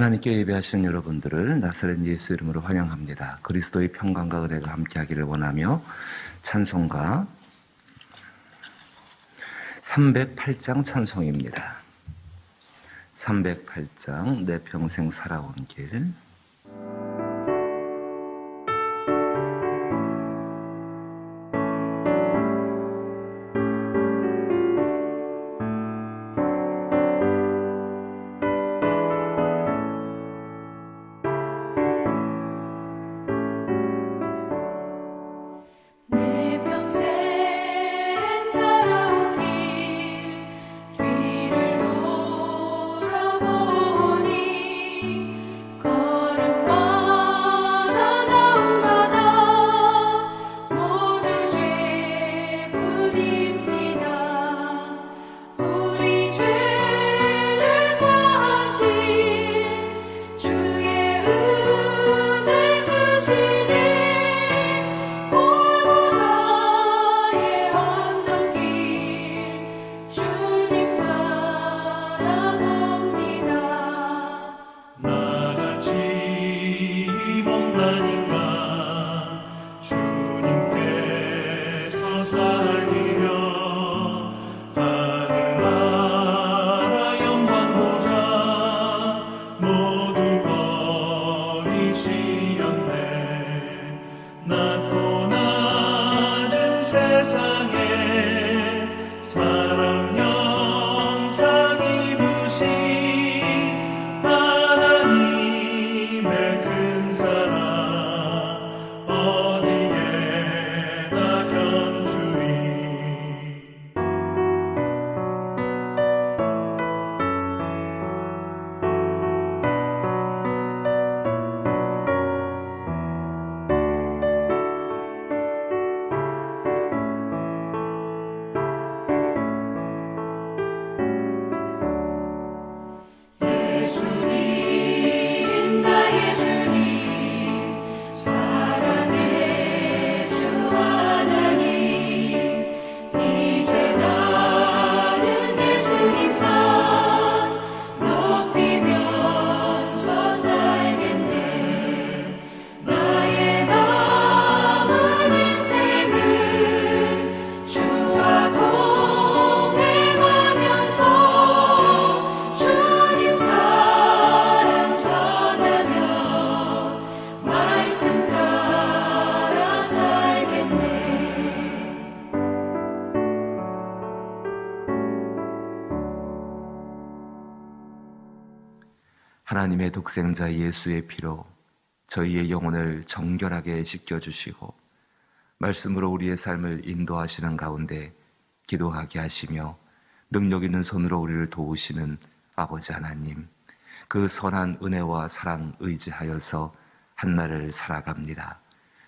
하나님께 예배하시는 여러분들을 나사렛 예수 이름으로 환영합니다. 그리스도의 평강과 은혜가 함께하기를 원하며 찬송가 308장 찬송입니다. 308장 내 평생 살아온 길. 하나님의 독생자 예수의 피로 저희의 영혼을 정결하게 씻겨주시고 말씀으로 우리의 삶을 인도하시는 가운데 기도하게 하시며 능력 있는 손으로 우리를 도우시는 아버지 하나님, 그 선한 은혜와 사랑 의지하여서 한날을 살아갑니다.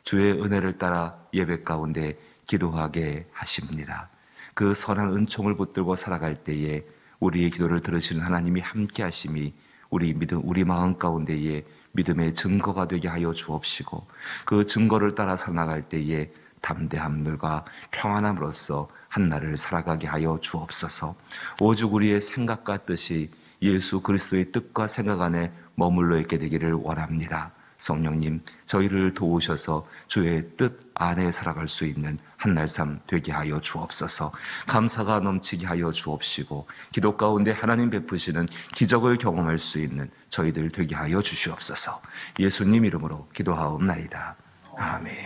주의 은혜를 따라 예배 가운데 기도하게 하십니다. 그 선한 은총을 붙들고 살아갈 때에 우리의 기도를 들으시는 하나님이 함께 하심이 우리 마음 가운데에 믿음의 증거가 되게 하여 주옵시고, 그 증거를 따라 살아나갈 때에 담대함들과 평안함으로써 한날을 살아가게 하여 주옵소서. 오직 우리의 생각과 뜻이 예수 그리스도의 뜻과 생각 안에 머물러 있게 되기를 원합니다. 성령님, 저희를 도우셔서 주의 뜻 안에 살아갈 수 있는 한날 삶 되게 하여 주옵소서. 감사가 넘치게 하여 주옵시고 기도 가운데 하나님 베푸시는 기적을 경험할 수 있는 저희들 되게 하여 주시옵소서. 예수님 이름으로 기도하옵나이다. 아멘.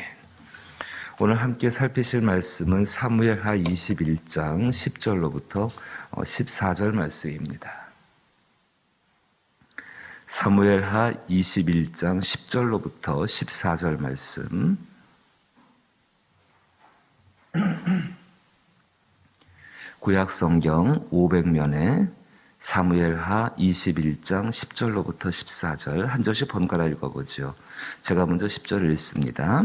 오늘 함께 살피실 말씀은 사무엘하 21장 10절로부터 14절 말씀입니다. 사무엘하 21장 10절로부터 14절 말씀. 구약성경 500면에 사무엘하 21장 10절로부터 14절 한 절씩 번갈아 읽어보죠. 제가 먼저 10절을 읽습니다.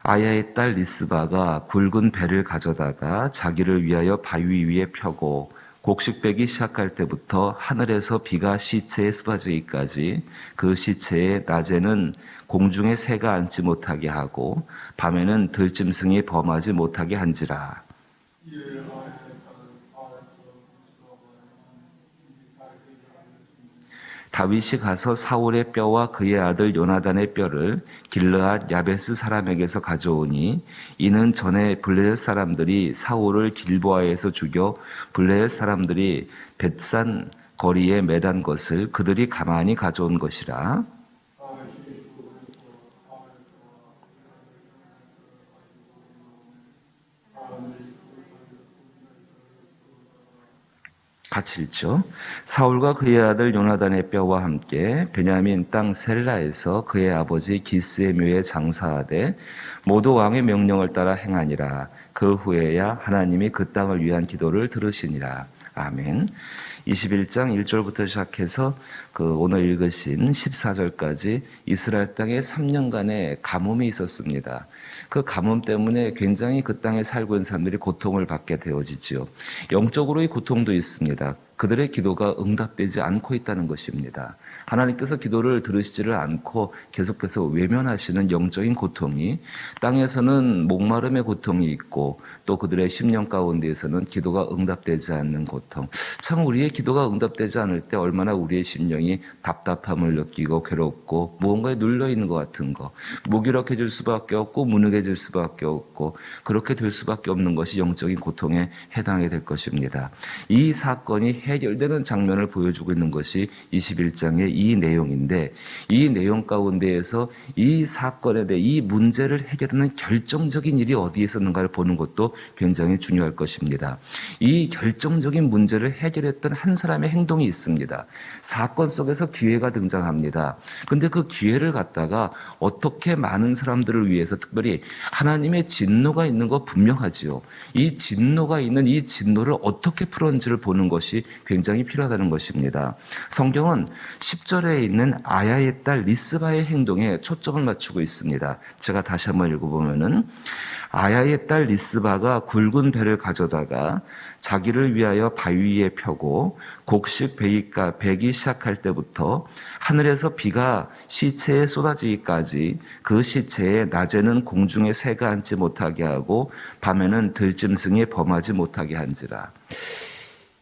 아야의 딸 리스바가 굵은 배를 가져다가 자기를 위하여 바위 위에 펴고 곡식배기 시작할 때부터 하늘에서 비가 시체에 쏟아지기까지 그 시체에 낮에는 공중에 새가 앉지 못하게 하고 밤에는 들짐승이 범하지 못하게 한지라. 다윗이 가서 사울의 뼈와 그의 아들 요나단의 뼈를 길르앗 야베스 사람에게서 가져오니 이는 전에 블레셋 사람들이 사울을 길보아에서 죽여 블레셋 사람들이 벳산 거리에 매단 것을 그들이 가만히 가져온 것이라. 같이 읽죠. 사울과 그의 아들 요나단의 뼈와 함께 베냐민 땅 셀라에서 그의 아버지 기스의 묘에 장사하되 모두 왕의 명령을 따라 행하니라. 그 후에야 하나님이 그 땅을 위한 기도를 들으시니라. 아멘. 21장 1절부터 시작해서 오늘 읽으신 14절까지 이스라엘 땅에 3년간의 가뭄이 있었습니다. 그 가뭄 때문에 굉장히 그 땅에 살고 있는 사람들이 고통을 받게 되어지지요. 영적으로의 고통도 있습니다. 그들의 기도가 응답되지 않고 있다는 것입니다. 하나님께서 기도를 들으시지를 않고 계속해서 외면하시는 영적인 고통이, 땅에서는 목마름의 고통이 있고 또 그들의 심령 가운데에서는 기도가 응답되지 않는 고통. 참 우리의 기도가 응답되지 않을 때 얼마나 우리의 심령이 답답함을 느끼고 괴롭고 무언가에 눌려있는 것 같은 거, 무기력해질 수밖에 없고 무능해질 수밖에 없고 그렇게 될 수밖에 없는 것이 영적인 고통에 해당이 될 것입니다. 이 사건이 해결되는 장면을 보여주고 있는 것이 21장의 이 내용인데, 이 내용 가운데에서 이 사건에 대해 이 문제를 해결하는 결정적인 일이 어디에 있었는가를 보는 것도 굉장히 중요할 것입니다. 이 결정적인 문제를 해결했던 한 사람의 행동이 있습니다. 사건 속에서 기회가 등장합니다. 근데 그 기회를 갖다가 어떻게 많은 사람들을 위해서, 특별히 하나님의 진노가 있는 거 분명하지요. 이 진노가 있는 이 진노를 어떻게 풀었는지를 보는 것이 굉장히 필요하다는 것입니다. 성경은 10절에 있는 아야의 딸 리스바의 행동에 초점을 맞추고 있습니다. 제가 다시 한번 읽어보면은, 아야의 딸 리스바가 굵은 배를 가져다가 자기를 위하여 바위 위에 펴고 곡식 배기 시작할 때부터 하늘에서 비가 시체에 쏟아지기까지 그 시체에 낮에는 공중에 새가 앉지 못하게 하고 밤에는 들짐승이 범하지 못하게 한지라.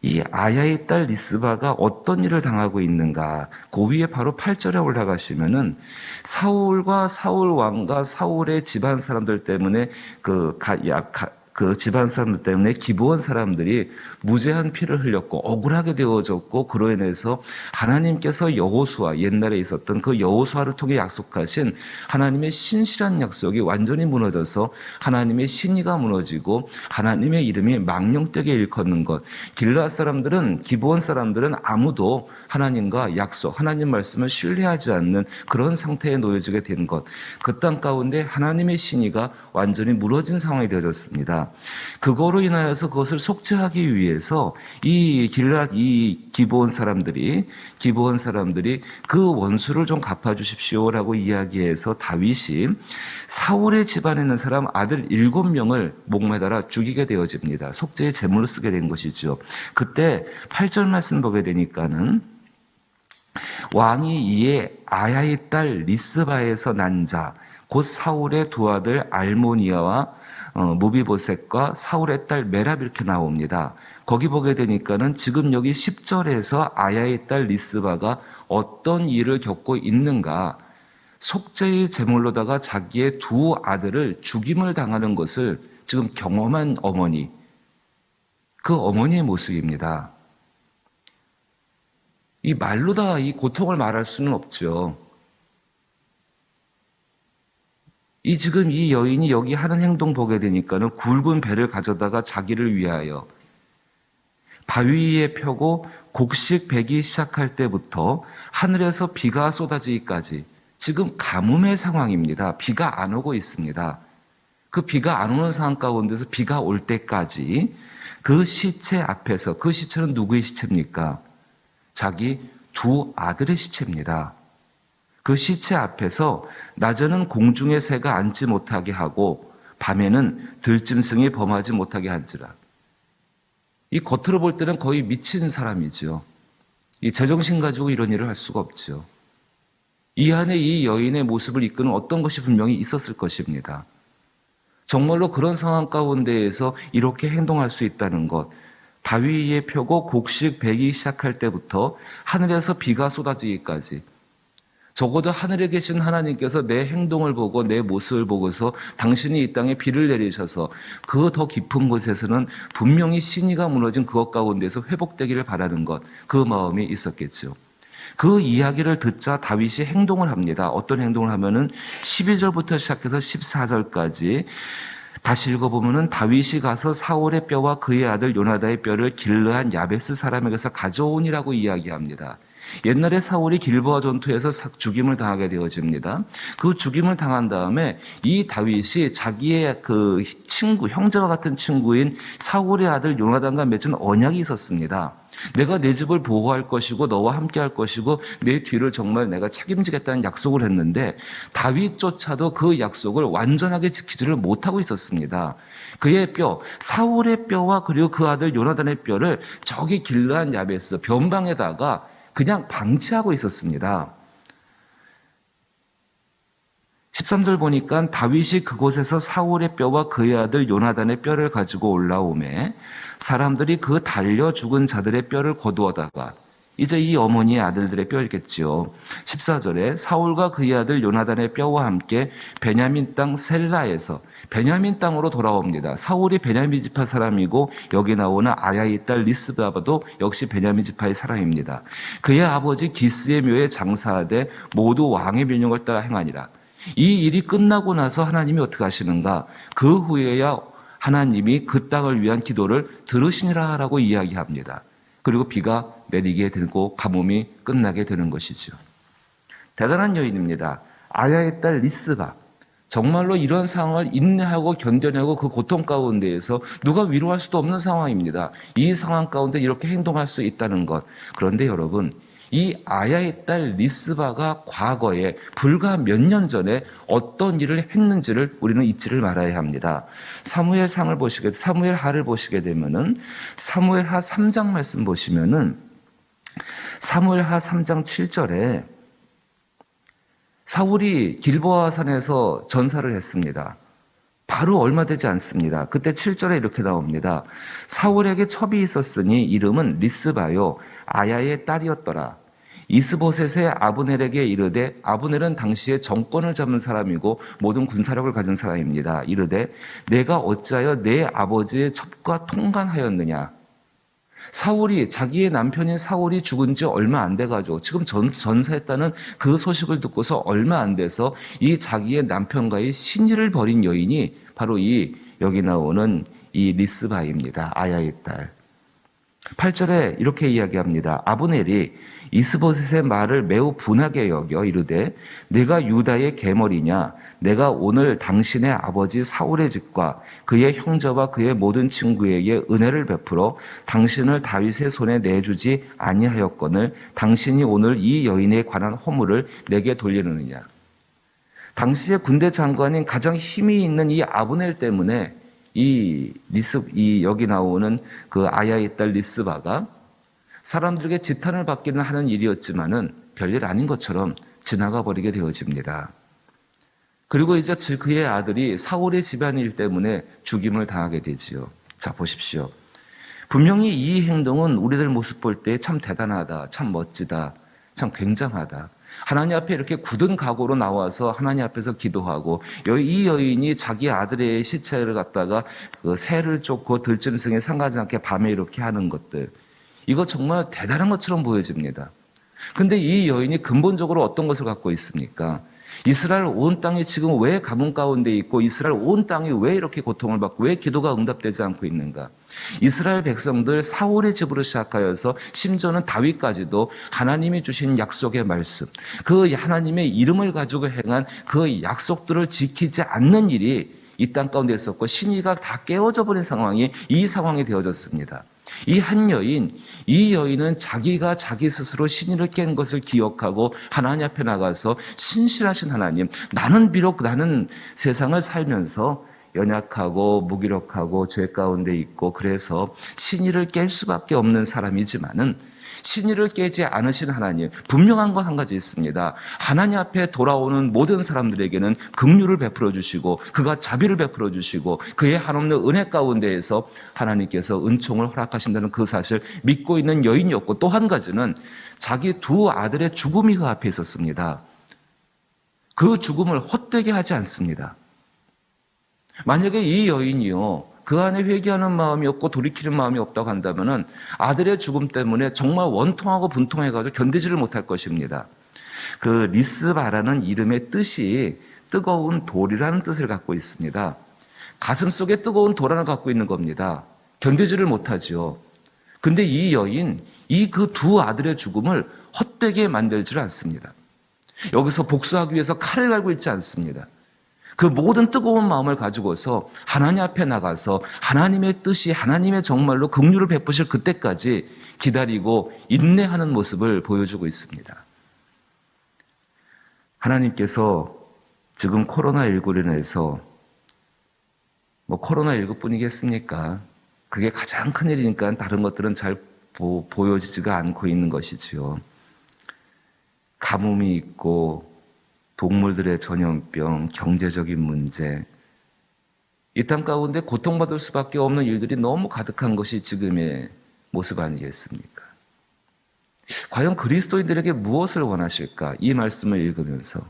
이 아야의 딸 리스바가 어떤 일을 당하고 있는가? 그 위에 바로 8절에 올라가시면은 사울과 사울 왕과 사울의 집안 사람들 때문에 그 집안 사람들 때문에 기브온 사람들이 무죄한 피를 흘렸고 억울하게 되어졌고, 그로 인해서 하나님께서 여호수아, 옛날에 있었던 그 여호수아를 통해 약속하신 하나님의 신실한 약속이 완전히 무너져서 하나님의 신의가 무너지고 하나님의 이름이 망령되게 일컫는 것. 길르앗 사람들은, 기브온 사람들은 아무도 하나님과 약속, 하나님 말씀을 신뢰하지 않는 그런 상태에 놓여지게 된 것. 그 땅 가운데 하나님의 신의가 완전히 무너진 상황이 되어졌습니다. 그거로 인하여서 그것을 속죄하기 위해서 이 기브온 사람들이 그 원수를 좀 갚아주십시오라고 이야기해서 다윗이 사울의 집안에 있는 사람 아들 7명을 목매달아 죽이게 되어집니다. 속죄의 제물로 쓰게 된 것이죠. 그때 8절 말씀 보게 되니까는, 왕이 이에 아야의 딸 리스바에서 난 자 곧 사울의 두 아들 알모니아와 무비보셋과 사울의 딸 메랍, 이렇게 나옵니다. 거기 보게 되니까는 지금 여기 10절에서 아야의 딸 리스바가 어떤 일을 겪고 있는가, 속죄의 제물로다가 자기의 두 아들을 죽임을 당하는 것을 지금 경험한 어머니, 그 어머니의 모습입니다. 이 말로 다 이 고통을 말할 수는 없죠. 지금 이 여인이 여기 하는 행동 보게 되니까는 굵은 배를 가져다가 자기를 위하여 바위 위에 펴고 곡식 배기 시작할 때부터 하늘에서 비가 쏟아지기까지, 지금 가뭄의 상황입니다. 비가 안 오고 있습니다. 그 비가 안 오는 상황 가운데서 비가 올 때까지 그 시체 앞에서, 그 시체는 누구의 시체입니까? 자기 두 아들의 시체입니다. 그 시체 앞에서 낮에는 공중의 새가 앉지 못하게 하고 밤에는 들짐승이 범하지 못하게 한지라. 이 겉으로 볼 때는 거의 미친 사람이죠. 이 제정신 가지고 이런 일을 할 수가 없죠. 이 안에 이 여인의 모습을 이끄는 어떤 것이 분명히 있었을 것입니다. 정말로 그런 상황 가운데에서 이렇게 행동할 수 있다는 것, 바위에 펴고 곡식 베기 시작할 때부터 하늘에서 비가 쏟아지기까지, 적어도 하늘에 계신 하나님께서 내 행동을 보고 내 모습을 보고서 당신이 이 땅에 비를 내리셔서 그 더 깊은 곳에서는 분명히 신의가 무너진 그것 가운데서 회복되기를 바라는 것, 그 마음이 있었겠죠. 그 이야기를 듣자 다윗이 행동을 합니다. 어떤 행동을 하면은 12절부터 시작해서 14절까지 다시 읽어보면은 다윗이 가서 사울의 뼈와 그의 아들 요나단의 뼈를 길르한 야베스 사람에게서 가져오니라고 이야기합니다. 옛날에 사울이 길보아 전투에서 죽임을 당하게 되어집니다. 그 죽임을 당한 다음에 이 다윗이 자기의 그 친구, 형제와 같은 친구인 사울의 아들 요나단과 맺은 언약이 있었습니다. 내가 내 집을 보호할 것이고 너와 함께 할 것이고 내 뒤를 정말 내가 책임지겠다는 약속을 했는데 다윗조차도 그 약속을 완전하게 지키지를 못하고 있었습니다. 그의 뼈, 사울의 뼈와 그리고 그 아들 요나단의 뼈를 저기 길르한 야베스 변방에다가 그냥 방치하고 있었습니다. 13절 보니까 다윗이 그곳에서 사울의 뼈와 그의 아들 요나단의 뼈를 가지고 올라오매 사람들이 그 달려 죽은 자들의 뼈를 거두어다가, 이제 이 어머니의 아들들의 뼈이겠지요. 14절에 사울과 그의 아들 요나단의 뼈와 함께 베냐민 땅 셀라에서 베냐민 땅으로 돌아옵니다. 사울이 베냐민 지파 사람이고 여기 나오는 아야의 딸 리스바도 역시 베냐민 지파의 사람입니다. 그의 아버지 기스의 묘에 장사하되 모두 왕의 명령을 따라 행하니라. 이 일이 끝나고 나서 하나님이 어떻게 하시는가? 그 후에야 하나님이 그 땅을 위한 기도를 들으시니라 라고 이야기합니다. 그리고 비가 내리게 되고 가뭄이 끝나게 되는 것이죠. 대단한 여인입니다. 아야의 딸 리스바. 정말로 이런 상황을 인내하고 견뎌내고 그 고통 가운데에서 누가 위로할 수도 없는 상황입니다. 이 상황 가운데 이렇게 행동할 수 있다는 것. 그런데 여러분, 이 아야의 딸 리스바가 과거에 불과 몇 년 전에 어떤 일을 했는지를 우리는 잊지를 말아야 합니다. 사무엘하를 보시게 되면은 사무엘하 3장 말씀 보시면은 사무엘하 3장 7절에 사울이 길보아 산에서 전사를 했습니다. 바로 얼마 되지 않습니다. 그때 7절에 이렇게 나옵니다. 사울에게 첩이 있었으니 이름은 리스바요 아야의 딸이었더라. 이스보셋의 아브넬에게 이르되, 아브넬은 당시에 정권을 잡은 사람이고 모든 군사력을 가진 사람입니다. 이르되 내가 어찌하여 내 아버지의 첩과 통관하였느냐. 사울이, 자기의 남편인 사울이 죽은 지 얼마 안 돼가지고 지금 전사했다는 그 소식을 듣고서 얼마 안 돼서 이 자기의 남편과의 신의를 벌인 여인이 바로 이 여기 나오는 이 리스바입니다. 아야의 딸. 8절에 이렇게 이야기합니다. 아브넬이 이스보셋의 말을 매우 분하게 여겨 이르되 내가 유다의 계머리냐. 내가 오늘 당신의 아버지 사울의 집과 그의 형제와 그의 모든 친구에게 은혜를 베풀어 당신을 다윗의 손에 내주지 아니하였거늘 당신이 오늘 이 여인에 관한 허물을 내게 돌리느냐. 당시의 군대 장관인 가장 힘이 있는 이 아브넬 때문에 이 여기 나오는 그 아야의 딸 리스바가 사람들에게 지탄을 받기는 하는 일이었지만은 별일 아닌 것처럼 지나가 버리게 되어집니다. 그리고 이제 그의 아들이 사울의 집안일 때문에 죽임을 당하게 되지요. 자, 보십시오. 분명히 이 행동은 우리들 모습 볼 때 참 대단하다, 참 멋지다, 참 굉장하다. 하나님 앞에 이렇게 굳은 각오로 나와서 하나님 앞에서 기도하고 이 여인이 자기 아들의 시체를 갖다가 그 새를 쫓고 들짐승에 상하지 않게 밤에 이렇게 하는 것들, 이거 정말 대단한 것처럼 보여집니다. 근데 이 여인이 근본적으로 어떤 것을 갖고 있습니까? 이스라엘 온 땅이 지금 왜 가뭄 가운데 있고 이스라엘 온 땅이 왜 이렇게 고통을 받고 왜 기도가 응답되지 않고 있는가? 이스라엘 백성들 사울의 집으로 시작하여서 심지어는 다윗까지도 하나님이 주신 약속의 말씀, 그 하나님의 이름을 가지고 행한 그 약속들을 지키지 않는 일이 이 땅 가운데 있었고 신의가 다 깨어져 버린 상황이 이 상황이 되어졌습니다. 이 여인은 자기가 자기 스스로 신의를 깬 것을 기억하고 하나님 앞에 나가서 신실하신 하나님, 나는 세상을 살면서 연약하고 무기력하고 죄 가운데 있고 그래서 신의를 깰 수밖에 없는 사람이지만은 신의를 깨지 않으신 하나님, 분명한 건 한 가지 있습니다. 하나님 앞에 돌아오는 모든 사람들에게는 긍휼을 베풀어 주시고 그가 자비를 베풀어 주시고 그의 한없는 은혜 가운데에서 하나님께서 은총을 허락하신다는 그 사실 믿고 있는 여인이었고, 또 한 가지는 자기 두 아들의 죽음이 그 앞에 있었습니다. 그 죽음을 헛되게 하지 않습니다. 만약에 이 여인이요, 그 안에 회개하는 마음이 없고 돌이키는 마음이 없다고 한다면 아들의 죽음 때문에 정말 원통하고 분통해가지고 견디지를 못할 것입니다. 그 리스바라는 이름의 뜻이 뜨거운 돌이라는 뜻을 갖고 있습니다. 가슴 속에 뜨거운 돌 하나 갖고 있는 겁니다. 견디지를 못하지요. 근데 이 여인, 이 그 두 아들의 죽음을 헛되게 만들지를 않습니다. 여기서 복수하기 위해서 칼을 갈고 있지 않습니다. 그 모든 뜨거운 마음을 가지고서 하나님 앞에 나가서 하나님의 뜻이, 하나님의 정말로 긍휼을 베푸실 그때까지 기다리고 인내하는 모습을 보여주고 있습니다. 하나님께서 지금 코로나19로 인해서 코로나19뿐이겠습니까? 그게 가장 큰 일이니까 다른 것들은 잘 보여지지가 않고 있는 것이지요. 가뭄이 있고 동물들의 전염병, 경제적인 문제, 이 땅 가운데 고통받을 수밖에 없는 일들이 너무 가득한 것이 지금의 모습 아니겠습니까? 과연 그리스도인들에게 무엇을 원하실까? 이 말씀을 읽으면서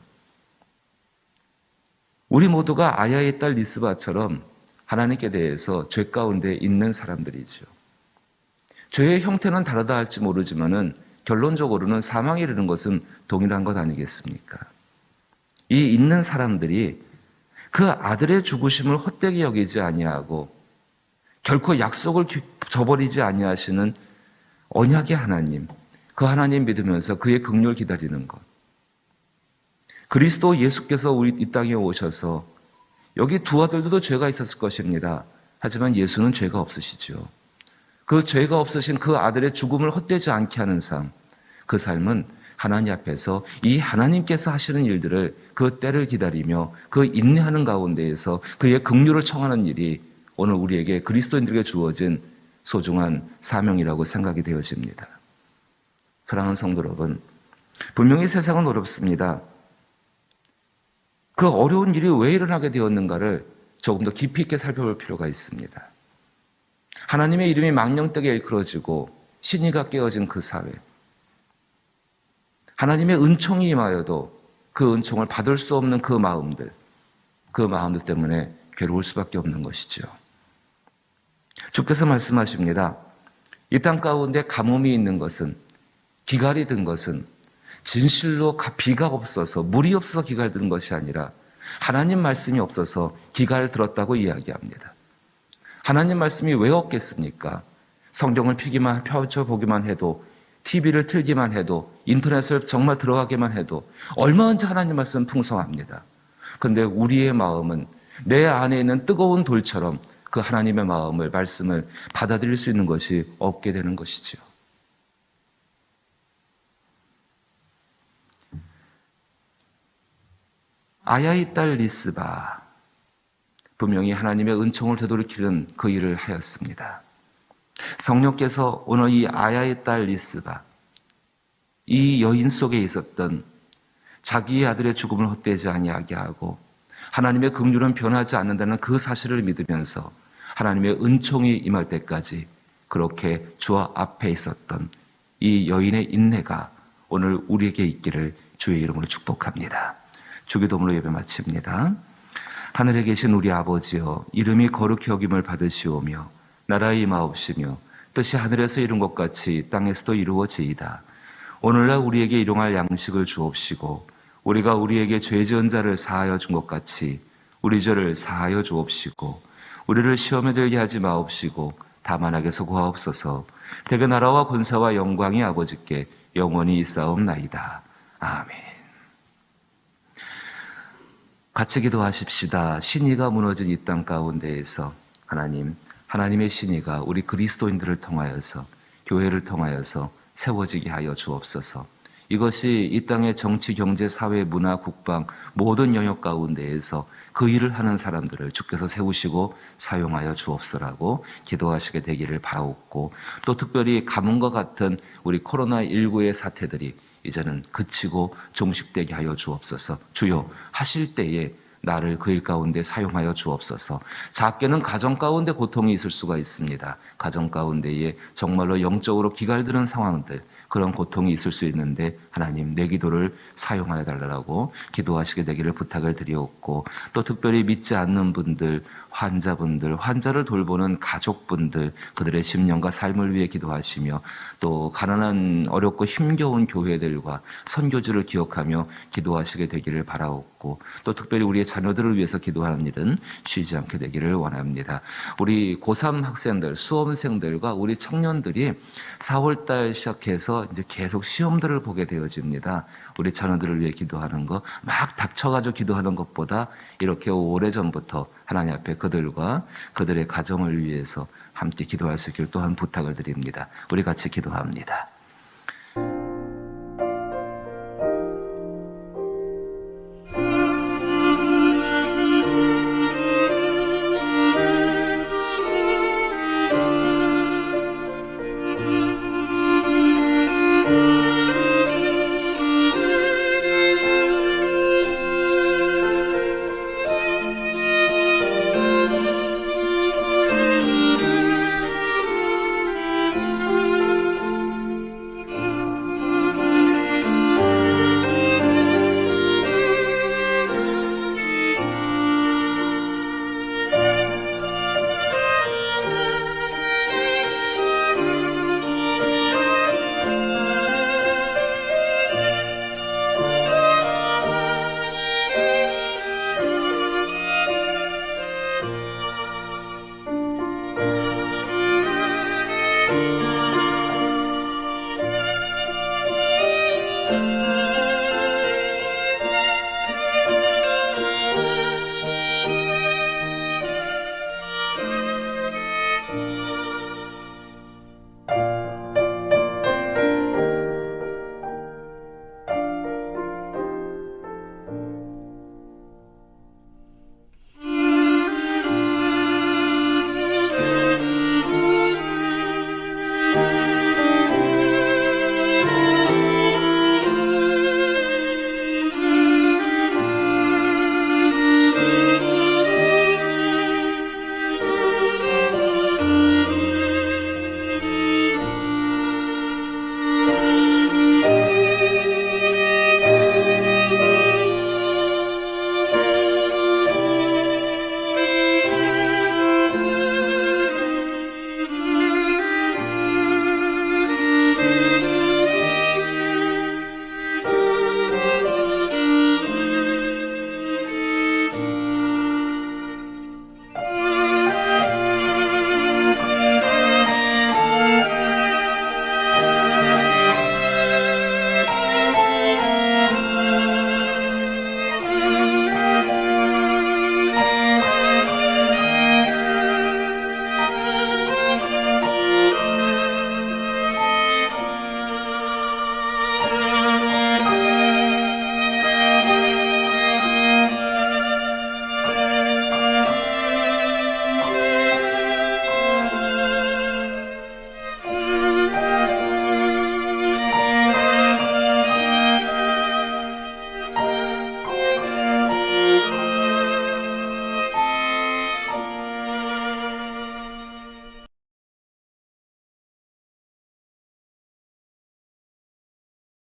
우리 모두가 아야의 딸 리스바처럼 하나님께 대해서 죄 가운데 있는 사람들이죠. 죄의 형태는 다르다 할지 모르지만은 결론적으로는 사망에 이르는 것은 동일한 것 아니겠습니까? 이 있는 사람들이 그 아들의 죽으심을 헛되게 여기지 아니하고 결코 약속을 저버리지 아니하시는 언약의 하나님, 그 하나님 믿으면서 그의 긍휼을 기다리는 것. 그리스도 예수께서 우리 이 땅에 오셔서 여기 두 아들들도 죄가 있었을 것입니다. 하지만 예수는 죄가 없으시죠. 그 죄가 없으신 그 아들의 죽음을 헛되지 않게 하는 삶, 그 삶은 하나님 앞에서 이 하나님께서 하시는 일들을 그 때를 기다리며 그 인내하는 가운데에서 그의 긍휼을 청하는 일이 오늘 우리에게 그리스도인들에게 주어진 소중한 사명이라고 생각이 되어집니다. 사랑하는 성도 여러분, 분명히 세상은 어렵습니다. 그 어려운 일이 왜 일어나게 되었는가를 조금 더 깊이 있게 살펴볼 필요가 있습니다. 하나님의 이름이 망령되게 일컬어지고 신의가 깨어진 그 사회, 하나님의 은총이 임하여도 그 은총을 받을 수 없는 그 마음들 때문에 괴로울 수밖에 없는 것이죠. 주께서 말씀하십니다. 이 땅 가운데 가뭄이 있는 것은, 기갈이 든 것은 진실로 비가 없어서, 물이 없어서 기갈 든 것이 아니라 하나님 말씀이 없어서 기갈 들었다고 이야기합니다. 하나님 말씀이 왜 없겠습니까? 성경을 펼쳐보기만 해도, TV를 틀기만 해도, 인터넷을 정말 들어가기만 해도 얼마든지 하나님 말씀은 풍성합니다. 그런데 우리의 마음은 내 안에 있는 뜨거운 돌처럼 그 하나님의 마음을, 말씀을 받아들일 수 있는 것이 없게 되는 것이지요. 아야의 딸 리스바, 분명히 하나님의 은총을 되돌이키는 그 일을 하였습니다. 성령께서 오늘 이 아야의 딸 리스바, 이 여인 속에 있었던 자기의 아들의 죽음을 헛되지 아니하게 하고 하나님의 긍휼은 변하지 않는다는 그 사실을 믿으면서 하나님의 은총이 임할 때까지 그렇게 주 앞에 있었던 이 여인의 인내가 오늘 우리에게 있기를 주의 이름으로 축복합니다. 주기도문으로 예배 마칩니다. 하늘에 계신 우리 아버지여, 이름이 거룩히 여김을 받으시오며 나라의 임하옵시며 뜻이 하늘에서 이룬 것 같이 땅에서도 이루어지이다. 오늘날 우리에게 일용할 양식을 주옵시고 우리가 우리에게 죄 지은 자를 사하여 준 것 같이 우리 죄를 사하여 주옵시고 우리를 시험에 들게 하지 마옵시고 다만 악에서 구하옵소서. 대개 나라와 권세와 영광이 아버지께 영원히 있사옵나이다. 아멘. 같이 기도하십시다. 신의가 무너진 이 땅 가운데에서 하나님의 신의가 우리 그리스도인들을 통하여서, 교회를 통하여서 세워지게 하여 주옵소서. 이것이 이 땅의 정치, 경제, 사회, 문화, 국방 모든 영역 가운데에서 그 일을 하는 사람들을 주께서 세우시고 사용하여 주옵소라고 기도하시게 되기를 바라옵고, 또 특별히 가뭄과 같은 우리 코로나19의 사태들이 이제는 그치고 종식되게 하여 주옵소서. 주여, 하실 때에 나를 그 일 가운데 사용하여 주옵소서. 작게는 가정 가운데 고통이 있을 수가 있습니다. 가정 가운데에 정말로 영적으로 기갈드는 상황들, 그런 고통이 있을 수 있는데 하나님 내 기도를 사용하여 달라고 기도하시게 되기를 부탁을 드리옵고, 또 특별히 믿지 않는 분들, 환자분들, 환자를 돌보는 가족분들, 그들의 심령과 삶을 위해 기도하시며, 또 가난한 어렵고 힘겨운 교회들과 선교지를 기억하며 기도하시게 되기를 바라옵고, 또 특별히 우리의 자녀들을 위해서 기도하는 일은 쉬지 않게 되기를 원합니다. 우리 고3 학생들, 수험생들과 우리 청년들이 4월달 시작해서 이제 계속 시험들을 보게 되어집니다. 우리 자녀들을 위해 기도하는 거, 막 닥쳐가지고 기도하는 것보다 이렇게 오래전부터 하나님 앞에 그들과 그들의 가정을 위해서 함께 기도할 수 있기를 또한 부탁을 드립니다. 우리 같이 기도합니다.